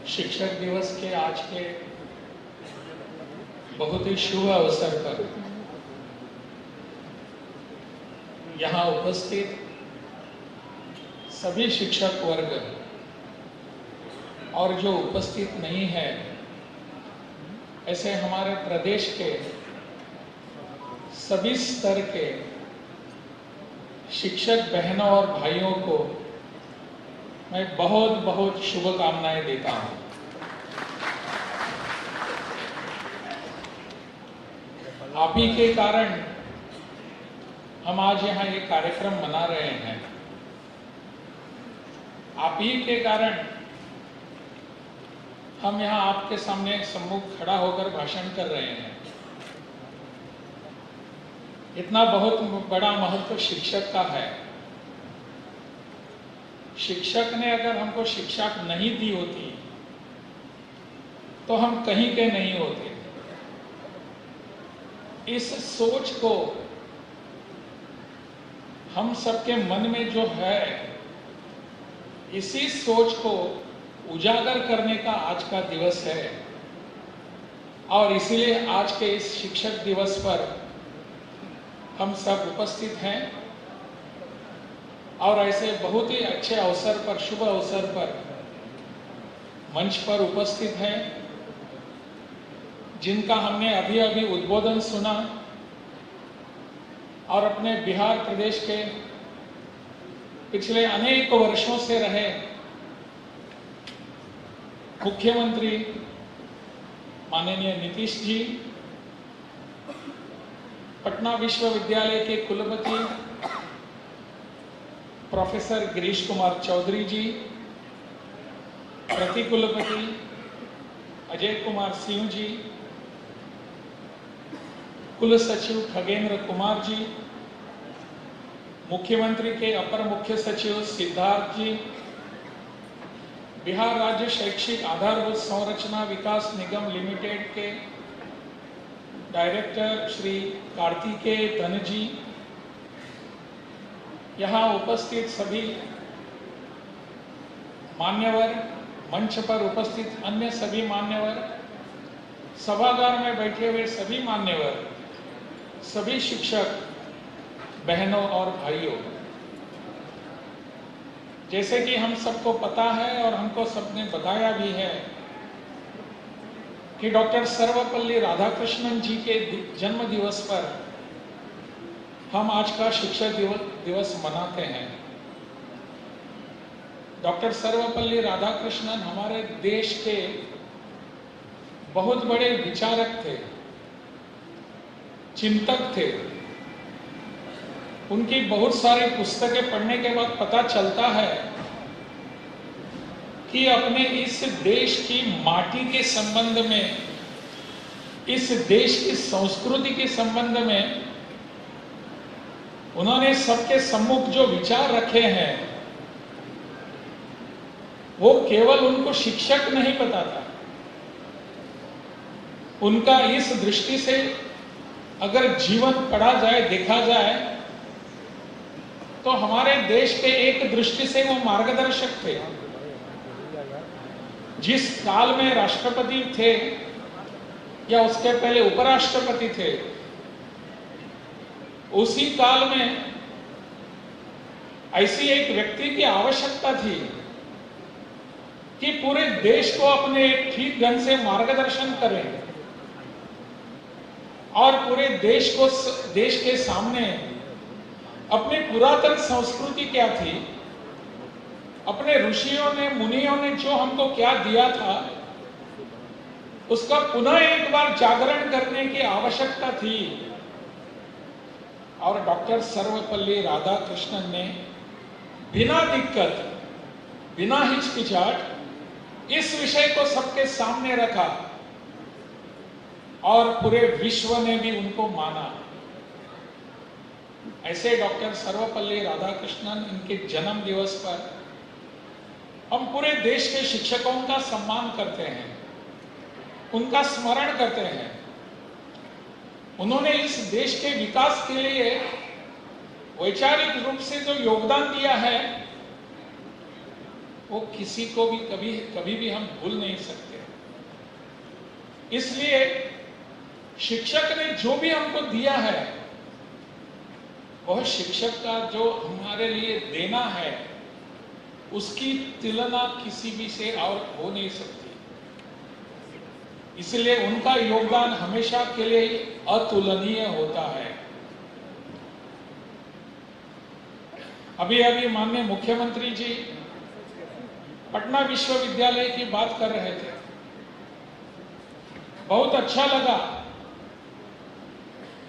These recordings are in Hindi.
शिक्षक दिवस के आज के बहुत ही शुभ अवसर पर यहाँ उपस्थित सभी शिक्षक वर्ग और जो उपस्थित नहीं है ऐसे हमारे प्रदेश के सभी स्तर के शिक्षक बहनों और भाइयों को मैं बहुत बहुत शुभकामनाएं देता हूं। आप ही के कारण हम आज यहाँ ये कार्यक्रम मना रहे हैं। आप ही के कारण हम यहाँ आपके सामने सम्मुख खड़ा होकर भाषण कर रहे हैं। इतना बहुत बड़ा महत्व शिक्षक का है। शिक्षक ने अगर हमको शिक्षा नहीं दी होती तो हम कहीं के नहीं होते। इस सोच को हम सबके मन में जो है, इसी सोच को उजागर करने का आज का दिवस है और इसीलिए आज के इस शिक्षक दिवस पर हम सब उपस्थित हैं और ऐसे बहुत ही अच्छे अवसर पर, शुभ अवसर पर मंच पर उपस्थित हैं, जिनका हमने अभी अभी उद्बोधन सुना और अपने बिहार प्रदेश के पिछले अनेक वर्षों से रहे मुख्यमंत्री माननीय नीतीश जी, पटना विश्वविद्यालय के कुलपति प्रोफेसर गिरीश कुमार चौधरी जी, प्रति कुलपति अजय कुमार सिंह जी, कुल सचिव खगेंद्र कुमार जी, मुख्यमंत्री के अपर मुख्य सचिव सिद्धार्थ जी, बिहार राज्य शैक्षिक आधारभूत संरचना विकास निगम लिमिटेड के डायरेक्टर श्री कार्तिकेय धन जी, यहाँ उपस्थित सभी मान्यवर, मंच पर उपस्थित अन्य सभी मान्यवर, सभागार में बैठे हुए सभी मान्यवर, सभी शिक्षक बहनों और भाइयों, जैसे कि हम सबको पता है और हमको सबने बताया भी है कि डॉक्टर सर्वपल्ली राधाकृष्णन जी के जन्म दिवस पर हम आज का शिक्षक दिवस मनाते हैं। डॉक्टर सर्वपल्ली राधाकृष्णन हमारे देश के बहुत बड़े विचारक थे, चिंतक थे। उनकी बहुत सारी पुस्तकें पढ़ने के बाद पता चलता है कि अपने इस देश की माटी के संबंध में, इस देश की संस्कृति के संबंध में उन्होंने सबके सम्मुख जो विचार रखे हैं, वो केवल उनको शिक्षक नहीं पता था। उनका इस दृष्टि से अगर जीवन पढ़ा जाए, देखा जाए, तो हमारे देश के एक दृष्टि से वो मार्गदर्शक थे। जिस काल में राष्ट्रपति थे या उसके पहले उपराष्ट्रपति थे, उसी काल में ऐसी एक व्यक्ति की आवश्यकता थी कि पूरे देश को अपने ठीक ढंग से मार्गदर्शन करें और पूरे देश को, देश के सामने अपनी पुरातन संस्कृति क्या थी, अपने ऋषियों ने, मुनियों ने जो हमको क्या दिया था, उसका पुनः एक बार जागरण करने की आवश्यकता थी। और डॉक्टर सर्वपल्ली राधाकृष्णन ने बिना दिक्कत, बिना हिचकिचाहट इस विषय को सबके सामने रखा और पूरे विश्व ने भी उनको माना। ऐसे डॉक्टर सर्वपल्ली राधाकृष्णन, इनके जन्म दिवस पर हम पूरे देश के शिक्षकों का सम्मान करते हैं, उनका स्मरण करते हैं। उन्होंने इस देश के विकास के लिए वैचारिक रूप से जो योगदान दिया है, वो किसी को भी कभी भी हम भूल नहीं सकते। इसलिए शिक्षक ने जो भी हमको दिया है, वह शिक्षक का जो हमारे लिए देना है, उसकी तुलना किसी भी से और हो नहीं सकती। इसलिए उनका योगदान हमेशा के लिए अतुलनीय होता है। अभी अभी माननीय मुख्यमंत्री जी पटना विश्वविद्यालय की बात कर रहे थे। बहुत अच्छा लगा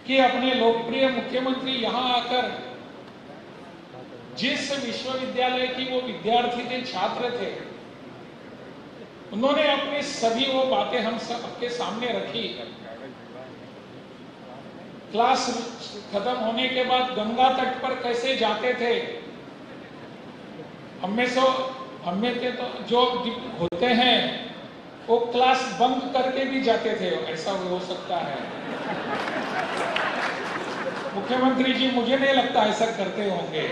कि अपने लोकप्रिय मुख्यमंत्री यहां आकर जिस विश्वविद्यालय की वो विद्यार्थी थे, छात्र थे, उन्होंने अपनी सभी वो बातें हम सबके सामने रखी। क्लास खत्म होने के बाद गंगा तट पर कैसे जाते थे, हमें तो जो होते हैं वो क्लास बंक करके भी जाते थे, ऐसा हो सकता है। मुख्यमंत्री जी मुझे नहीं लगता ऐसा करते होंगे।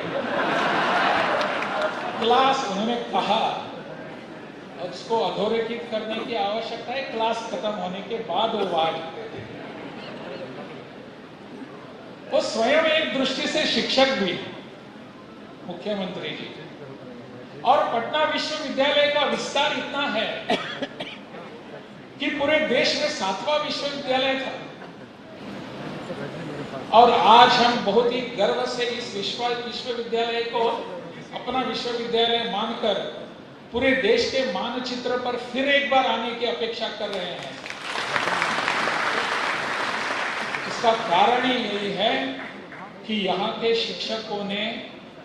क्लास उन्होंने कहा, उसको अधोरेखित करने की आवश्यकता है, क्लास खत्म होने के बाद वो वहां जाते थे। वो स्वयं एक दृष्टि से शिक्षक भी मुख्यमंत्री जी, और पटना विश्वविद्यालय का विस्तार इतना है कि पूरे देश में 7वां विश्वविद्यालय था। और आज हम बहुत ही गर्व से इस विश्वविद्यालय को अपना विश्वविद्यालय मानकर पूरे देश के मानचित्र पर फिर एक बार आने की अपेक्षा कर रहे हैं। इसका कारण ही यही है कि यहाँ के शिक्षकों ने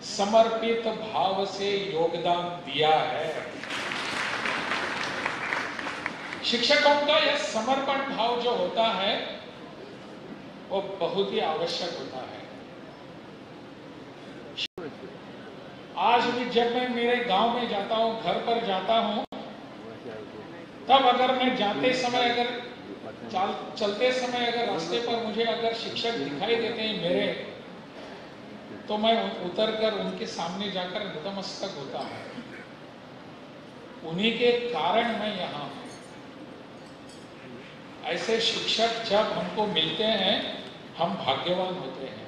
समर्पित भाव से योगदान दिया है। शिक्षकों का यह समर्पण भाव जो होता है वो बहुत ही आवश्यक होता है। आज भी जब मैं मेरे गांव में जाता हूं, घर पर जाता हूं, तब अगर मैं जाते समय चलते समय अगर रास्ते पर मुझे अगर शिक्षक दिखाई देते हैं मेरे, तो मैं उतरकर उनके सामने जाकर नतमस्तक होता हूं। उन्हीं के कारण मैं यहाँ हूं। ऐसे शिक्षक जब हमको मिलते हैं, हम भाग्यवान होते हैं।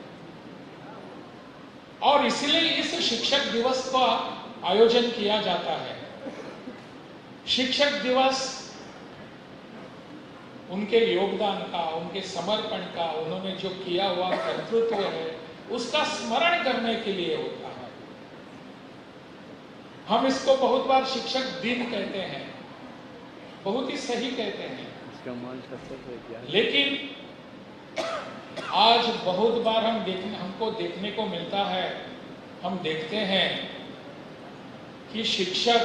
और इसलिए इस शिक्षक दिवस का आयोजन किया जाता है। शिक्षक दिवस उनके योगदान का, उनके समर्पण का, उन्होंने जो किया हुआ कर्तृत्व है, उसका स्मरण करने के लिए होता है। हम इसको बहुत बार शिक्षक दिन कहते हैं, बहुत ही सही कहते हैं, लेकिन आज बहुत बार हमको देखने को मिलता है, हम देखते हैं कि शिक्षक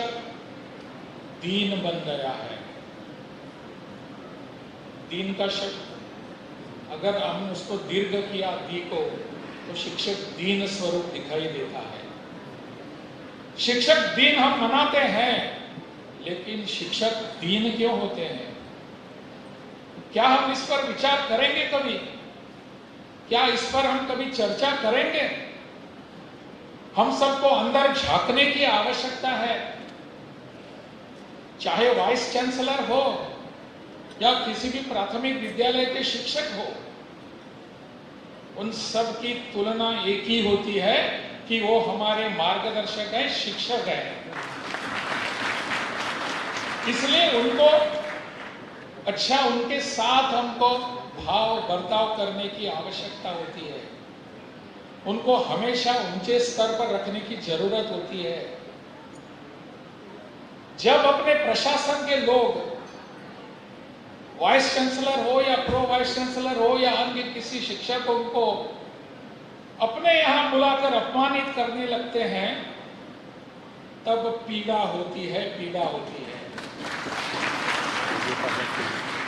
दीन बन गया है। दीन का शब्द अगर हम उसको दीर्घ किया दी को, तो शिक्षक दीन स्वरूप दिखाई देता है। शिक्षक दीन हम मनाते हैं, लेकिन शिक्षक दीन क्यों होते हैं? क्या हम इस पर विचार करेंगे कभी? क्या इस पर हम कभी चर्चा करेंगे? हम सबको अंदर झांकने की आवश्यकता है। चाहे वाइस चांसलर हो या किसी भी प्राथमिक विद्यालय के शिक्षक हो, उन सब की तुलना एक ही होती है कि वो हमारे मार्गदर्शक हैं, शिक्षक हैं। इसलिए उनको अच्छा, उनके साथ हमको भाव बर्ताव करने की आवश्यकता होती है। उनको हमेशा ऊंचे स्तर पर रखने की जरूरत होती है। जब अपने प्रशासन के लोग, वाइस चांसलर हो या प्रो वाइस चांसलर हो या अन्य किसी शिक्षकों को अपने यहां बुलाकर अपमानित करने लगते हैं, तब पीड़ा होती है।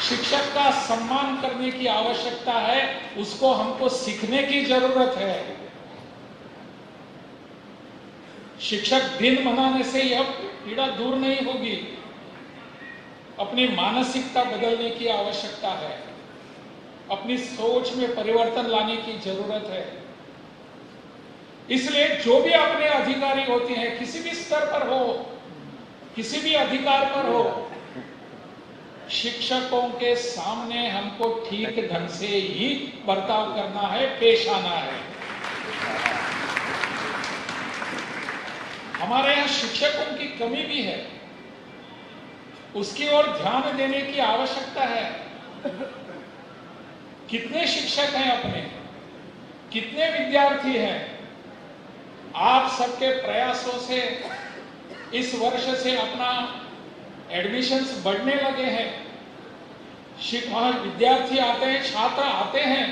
शिक्षक का सम्मान करने की आवश्यकता है, उसको हमको सीखने की जरूरत है। शिक्षक दिन मनाने से यह पीड़ा दूर नहीं होगी। अपनी मानसिकता बदलने की आवश्यकता है, अपनी सोच में परिवर्तन लाने की जरूरत है। इसलिए जो भी अपने अधिकारी होते हैं, किसी भी स्तर पर हो, किसी भी अधिकार पर हो, शिक्षकों के सामने हमको ठीक ढंग से ही बर्ताव करना है, पेश आना है। हमारे यहाँ शिक्षकों की कमी भी है, उसकी ओर ध्यान देने की आवश्यकता है। कितने शिक्षक हैं अपने, कितने विद्यार्थी हैं? आप सबके प्रयासों से इस वर्ष से अपना एडमिशन्स बढ़ने लगे हैं। वहां विद्यार्थी आते हैं, छात्र आते हैं,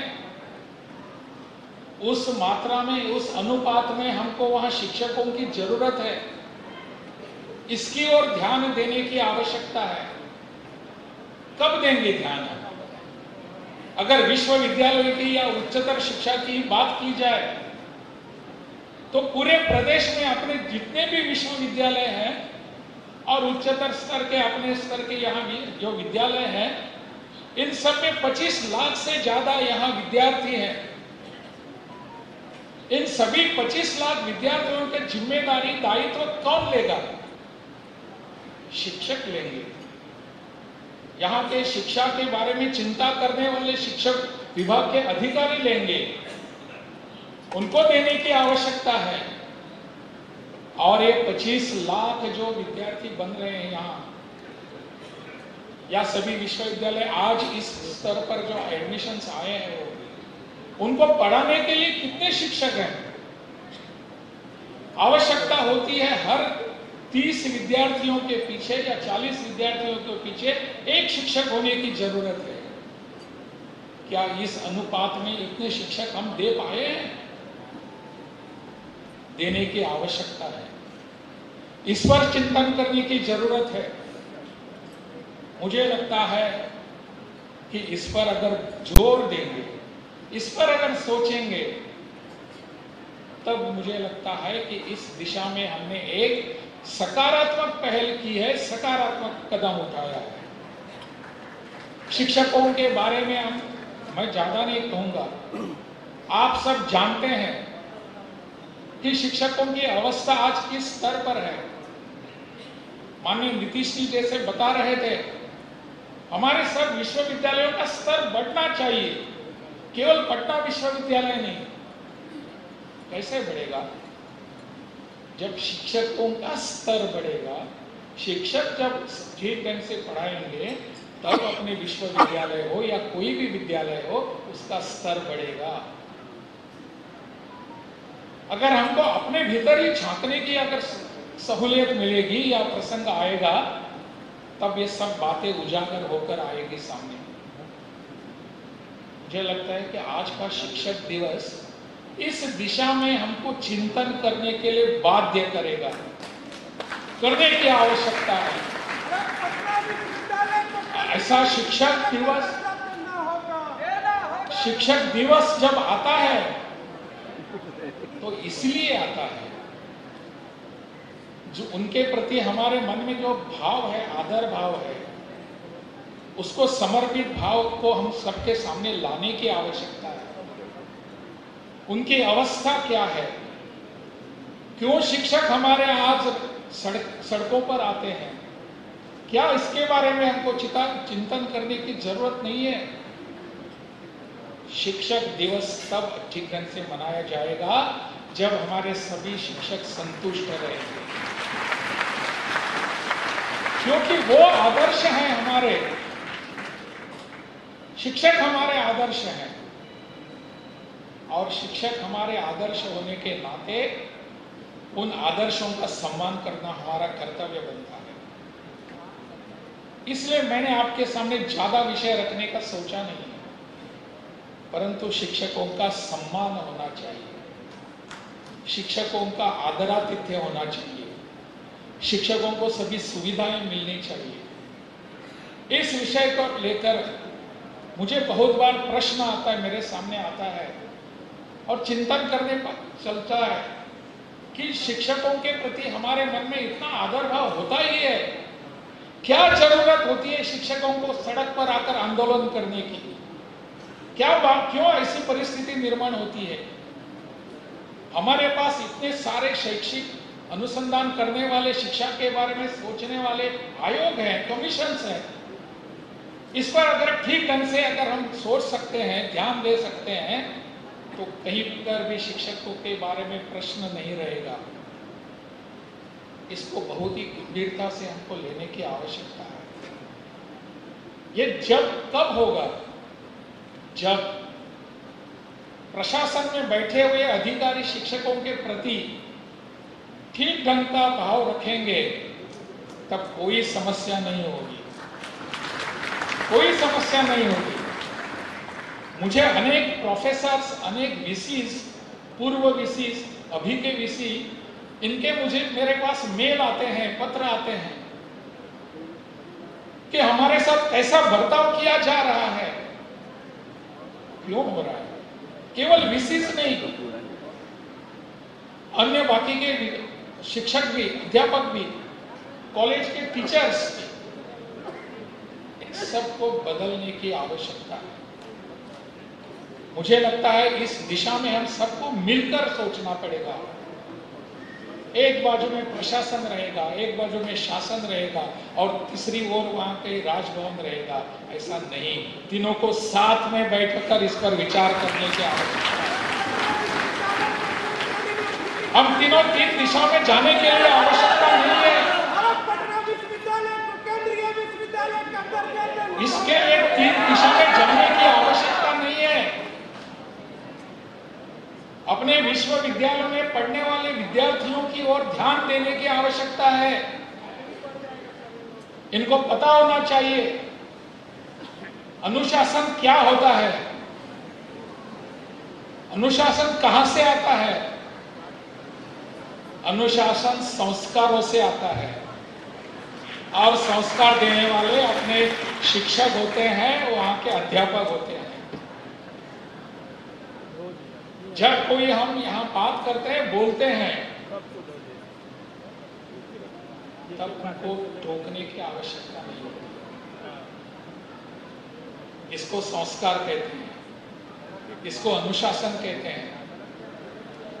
उस मात्रा में, उस अनुपात में हमको वहां शिक्षकों की जरूरत है। इसकी ओर ध्यान देने की आवश्यकता है। कब देंगे ध्यान? अगर विश्वविद्यालय की या उच्चतर शिक्षा की बात की जाए तो पूरे प्रदेश में अपने जितने भी विश्वविद्यालय हैं और उच्चतर स्तर के अपने स्तर के यहाँ भी जो विद्यालय हैं, इन सब में 25 लाख से ज्यादा यहाँ विद्यार्थी हैं। इन सभी 25 लाख विद्यार्थियों की जिम्मेदारी, दायित्व कौन लेगा? शिक्षक लेंगे। यहाँ के शिक्षा के बारे में चिंता करने वाले शिक्षक विभाग के अधिकारी लेंगे, उनको देने की आवश्यकता है। और ये 25 लाख जो विद्यार्थी बन रहे हैं यहाँ, या सभी विश्वविद्यालय आज इस स्तर पर जो एडमिशन्स आए हैं, उनको पढ़ाने के लिए कितने शिक्षक हैं? आवश्यकता होती है हर 30 विद्यार्थियों के पीछे या 40 विद्यार्थियों के पीछे एक शिक्षक होने की जरूरत है। क्या इस अनुपात में इतने शिक्षक हम दे पाए हैं? देने की आवश्यकता है। इस पर चिंतन करने की जरूरत है। मुझे लगता है कि इस पर अगर जोर देंगे, इस पर अगर सोचेंगे, तब मुझे लगता है कि इस दिशा में हमने एक सकारात्मक पहल की है, सकारात्मक कदम उठाया है। शिक्षकों के बारे में मैं ज्यादा नहीं कहूंगा। आप सब जानते हैं कि शिक्षकों की अवस्था आज किस स्तर पर है। माननीय नीतीश जी जैसे बता रहे थे, हमारे सब विश्वविद्यालयों का स्तर बढ़ना चाहिए, केवल पटना विश्वविद्यालय नहीं। कैसे बढ़ेगा? जब शिक्षकों का स्तर बढ़ेगा, शिक्षक जब ठीक ढंग से पढ़ाएंगे, तब अपने विश्वविद्यालय हो या कोई भी विद्यालय हो, उसका स्तर बढ़ेगा। अगर हमको अपने भीतर ही झांकने की अगर सहूलियत मिलेगी या प्रसंग आएगा, तब ये सब बातें उजागर होकर आएगी सामने। मुझे लगता है कि आज का शिक्षक दिवस इस दिशा में हमको चिंतन करने के लिए बाध्य करेगा, करने की आवश्यकता है। ऐसा शिक्षक दिवस जब आता है तो इसलिए आता है, जो उनके प्रति हमारे मन में जो भाव है, आदर भाव है, उसको समर्पित भाव को हम सबके सामने लाने की आवश्यकता है। उनकी अवस्था क्या है? क्यों शिक्षक हमारे आज सड़कों पर आते हैं? क्या इसके बारे में हमको चिंतन करने की जरूरत नहीं है? शिक्षक दिवस तब अच्छी ढंग से मनाया जाएगा जब हमारे सभी शिक्षक संतुष्ट रहेंगे, क्योंकि वो आदर्श हैं हमारे। शिक्षक हमारे आदर्श हैं, और शिक्षक हमारे आदर्श होने के नाते उन आदर्शों का सम्मान करना हमारा कर्तव्य बनता है। इसलिए मैंने आपके सामने ज्यादा विषय रखने का सोचा नहीं है, परंतु शिक्षकों का सम्मान होना चाहिए, शिक्षकों का आदरातिथ्य होना चाहिए, शिक्षकों को सभी सुविधाएं मिलनी चाहिए। इस विषय को लेकर मुझे बहुत बार प्रश्न आता है, मेरे सामने आता है, और चिंतन करने पर चलता है कि शिक्षकों के प्रति हमारे मन में इतना आदर भाव होता ही है, क्या जरूरत होती है शिक्षकों को सड़क पर आकर आंदोलन करने की? क्यों ऐसी परिस्थिति निर्माण होती है? हमारे पास इतने सारे शैक्षिक अनुसंधान करने वाले, शिक्षा के बारे में सोचने वाले आयोग हैं, कमीशंस हैं। इस पर अगर ठीक ढंग से अगर हम सोच सकते हैं, ध्यान दे सकते हैं, तो कहीं पर भी शिक्षकों के बारे में प्रश्न नहीं रहेगा। इसको बहुत ही गंभीरता से हमको लेने की आवश्यकता है। ये जब कब होगा, जब प्रशासन में बैठे हुए अधिकारी शिक्षकों के प्रति ठीक ढंग का भाव रखेंगे, तब कोई समस्या नहीं होगी, कोई समस्या नहीं होगी। मुझे अनेक प्रोफेसर्स, अनेक वीसीस, पूर्व वीसीस, अभी के वीसी, इनके मेरे पास मेल आते हैं, पत्र आते हैं कि हमारे साथ ऐसा बर्ताव किया जा रहा है। क्यों हो रहा है? केवल विशिष्ट नहीं, अन्य बाकी के शिक्षक भी, अध्यापक भी, कॉलेज के टीचर्स भी, सबको बदलने की आवश्यकता है। मुझे लगता है इस दिशा में हम सबको मिलकर सोचना पड़ेगा। एक बाजू में प्रशासन रहेगा, एक बाजू में शासन रहेगा, और तीसरी ओर वहां के राजभवन रहेगा। ऐसा नहीं, तीनों को साथ में बैठकर इस पर विचार करने की आवश्यकता है। हम तीनों तीन दिशा में जाने के लिए आवश्यकता नहीं है। इसके लिए तीन दिशा में जाने की आवश्यकता नहीं है। अपने विश्वविद्यालयों में पढ़ने वाले विद्यार्थियों की ओर ध्यान देने की आवश्यकता है। इनको पता होना चाहिए अनुशासन क्या होता है, अनुशासन कहां से आता है। अनुशासन संस्कारों से आता है, और संस्कार देने वाले अपने शिक्षक होते हैं, वहां के अध्यापक होते हैं। जब कोई हम यहां बात करते हैं, बोलते हैं, तब उनको टोकने की आवश्यकता नहीं होती। इसको संस्कार कहते हैं, इसको अनुशासन कहते हैं।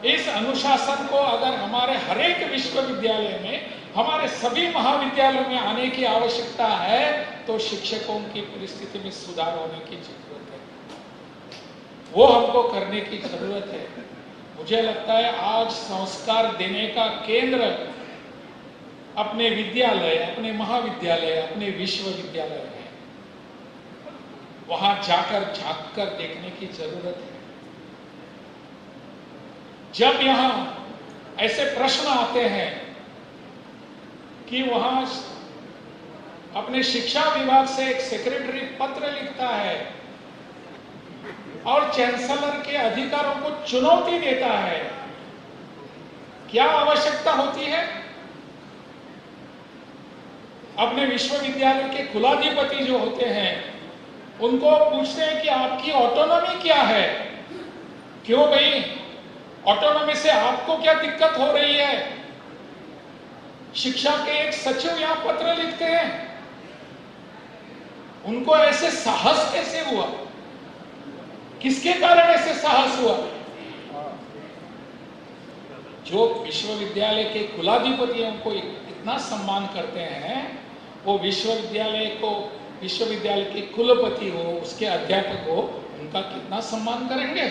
इस अनुशासन को अगर हमारे हर एक विश्वविद्यालय में, हमारे सभी महाविद्यालयों में आने की आवश्यकता है, तो शिक्षकों की परिस्थिति में सुधार होने की जरूरत है। वो हमको करने की जरूरत है। मुझे लगता है आज संस्कार देने का केंद्र अपने विद्यालय, अपने महाविद्यालय, अपने विश्वविद्यालय है। वहां जाकर झांक कर देखने की जरूरत है। जब यहां ऐसे प्रश्न आते हैं कि वहां अपने शिक्षा विभाग से एक सेक्रेटरी पत्र लिखता है और चांसलर के अधिकारों को चुनौती देता है, क्या आवश्यकता होती है? अपने विश्वविद्यालय के कुलाधिपति जो होते हैं, उनको पूछते हैं कि आपकी ऑटोनॉमी क्या है? क्यों भाई, ऑटोनॉमी से आपको क्या दिक्कत हो रही है? शिक्षा के एक सचिव यहां पत्र लिखते हैं। उनको ऐसे साहस कैसे हुआ? किसके कारण ऐसे साहस हुआ? जो विश्वविद्यालय के कुलाधिपतियों को इतना सम्मान करते हैं, वो विश्वविद्यालय के कुलपति हो, उसके अध्यापक हो, उनका कितना सम्मान करेंगे?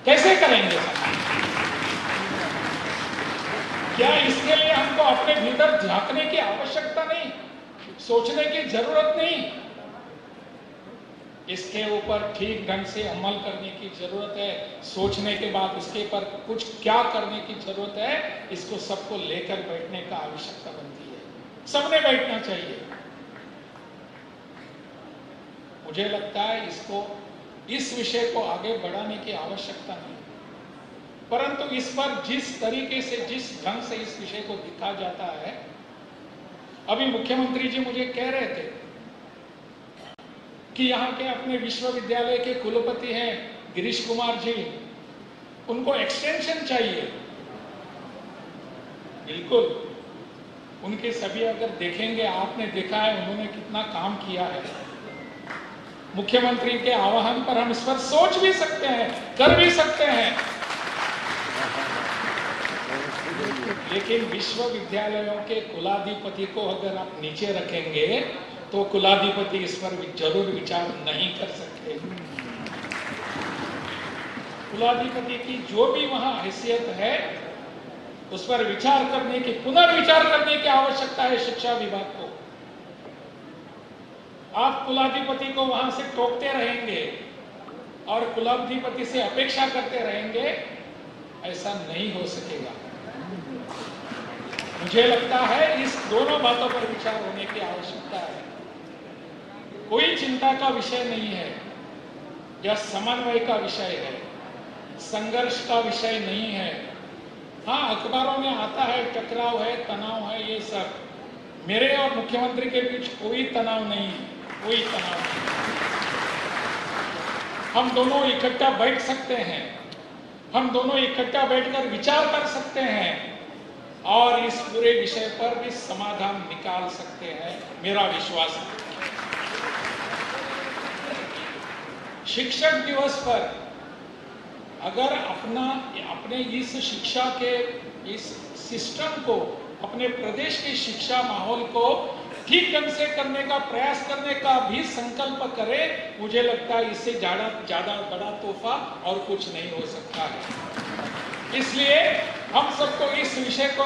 कैसे करेंगे सम्मान? क्या इसके लिए हमको अपने भीतर झांकने की आवश्यकता नहीं? सोचने की जरूरत नहीं? इसके ऊपर ठीक ढंग से अमल करने की जरूरत है। सोचने के बाद इसके पर कुछ क्या करने की जरूरत है, इसको सबको लेकर बैठने का आवश्यकता बनती है। सबने बैठना चाहिए। मुझे लगता है इस विषय को आगे बढ़ाने की आवश्यकता नहीं, परंतु इस पर जिस तरीके से, जिस ढंग से इस विषय को दिखा जाता है, अभी मुख्यमंत्री जी मुझे कह रहे थे कि यहाँ के अपने विश्वविद्यालय के कुलपति हैं गिरीश कुमार जी, उनको एक्सटेंशन चाहिए। बिल्कुल, उनके सभी अगर देखेंगे, आपने देखा है उन्होंने कितना काम किया है। मुख्यमंत्री के आह्वान पर हम इस पर सोच भी सकते हैं, कर भी सकते हैं, लेकिन विश्वविद्यालयों के कुलाधिपति को अगर आप नीचे रखेंगे तो कुलाधिपति इस पर जरूर विचार नहीं कर सकते। कुलाधिपति की जो भी वहां हैसियत है उस पर विचार करने की, पुनर्विचार करने की आवश्यकता है शिक्षा विभाग को। आप कुलाधिपति को वहां से टोकते रहेंगे और कुलाधिपति से अपेक्षा करते रहेंगे, ऐसा नहीं हो सकेगा। मुझे लगता है इस दोनों बातों पर विचार होने की आवश्यकता है। कोई चिंता का विषय नहीं है, यह समन्वय का विषय है, संघर्ष का विषय नहीं है। हाँ, अखबारों में आता है टकराव है, तनाव है, ये सब। मेरे और मुख्यमंत्री के बीच कोई तनाव नहीं, कोई तनाव नहीं। हम दोनों इकट्ठा बैठ सकते हैं, हम दोनों इकट्ठा बैठकर विचार कर सकते हैं और इस पूरे विषय पर भी समाधान निकाल सकते हैं, मेरा विश्वास है। शिक्षक दिवस पर अगर अपने इस शिक्षा के इस सिस्टम को, अपने प्रदेश के शिक्षा माहौल को ठीक ढंग से करने का प्रयास करने का भी संकल्प करें, मुझे लगता है इससे ज्यादा बड़ा तोहफा और कुछ नहीं हो सकता है। इसलिए हम सबको इस विषय को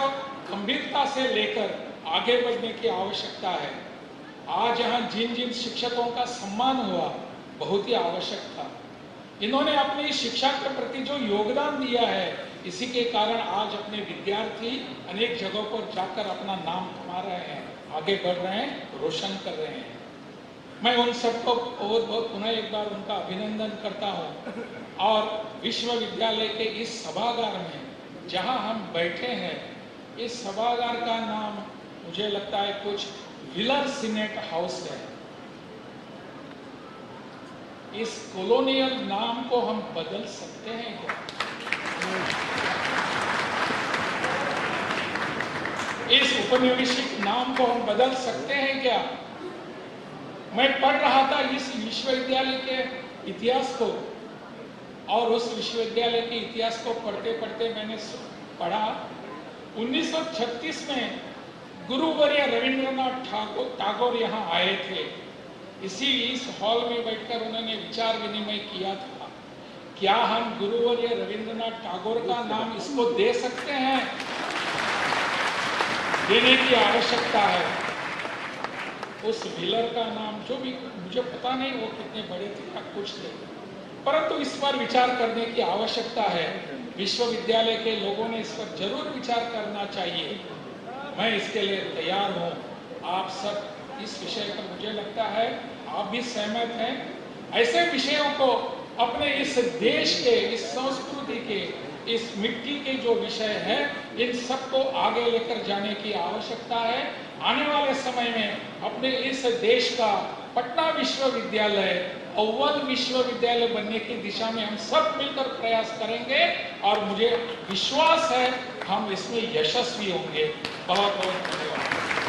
गंभीरता से लेकर आगे बढ़ने की आवश्यकता है। आज यहाँ जिन जिन शिक्षकों का सम्मान हुआ बहुत ही आवश्यक था। इन्होंने अपनी शिक्षा के प्रति जो योगदान दिया है, इसी के कारण आज अपने विद्यार्थी अनेक जगहों पर जाकर अपना नाम कमा रहे हैं, आगे बढ़ रहे हैं, रोशन कर रहे हैं। मैं उन सबको बहुत बहुत पुनः एक बार उनका अभिनंदन करता हूँ। और विश्वविद्यालय के इस सभागार में जहाँ हम बैठे हैं, इस सभागार का नाम मुझे लगता है कुछ विलर सीनेट हाउस है। इस कॉलोनियल नाम को हम बदल सकते हैं क्या? इस उपनिवेशिक नाम को हम बदल सकते हैं क्या? मैं पढ़ रहा था इस विश्वविद्यालय के इतिहास को, और उस विश्वविद्यालय के इतिहास को पढ़ते पढ़ते मैंने पढ़ा 1936 में गुरुवर्य रविंद्रनाथ टैगोर यहाँ आए थे। इस हॉल में बैठकर उन्होंने विचार विनिमय किया था, क्या हम गुरुवर्य रविंद्रनाथ टैगोर का नाम इसको दे सकते हैं? देने की आवश्यकता है। उस व्हीलर का नाम जो भी, मुझे पता नहीं वो कितने बड़े थे या कुछ थे, परंतु इस पर विचार करने की आवश्यकता है। विश्वविद्यालय के लोगों ने इस पर जरूर विचार करना चाहिए। मैं इसके लिए तैयार हूँ। आप सब इस विषय पर, मुझे लगता है आप भी सहमत हैं। ऐसे विषयों को अपने इस देश के, इस संस्कृति के, इस मिट्टी के जो विषय है, इन सबको आगे लेकर जाने की आवश्यकता है। आने वाले समय में अपने इस देश का पटना विश्वविद्यालय अव्वल विश्वविद्यालय बनने की दिशा में हम सब मिलकर प्रयास करेंगे और मुझे विश्वास है हम इसमें यशस्वी होंगे। बहुत बहुत धन्यवाद।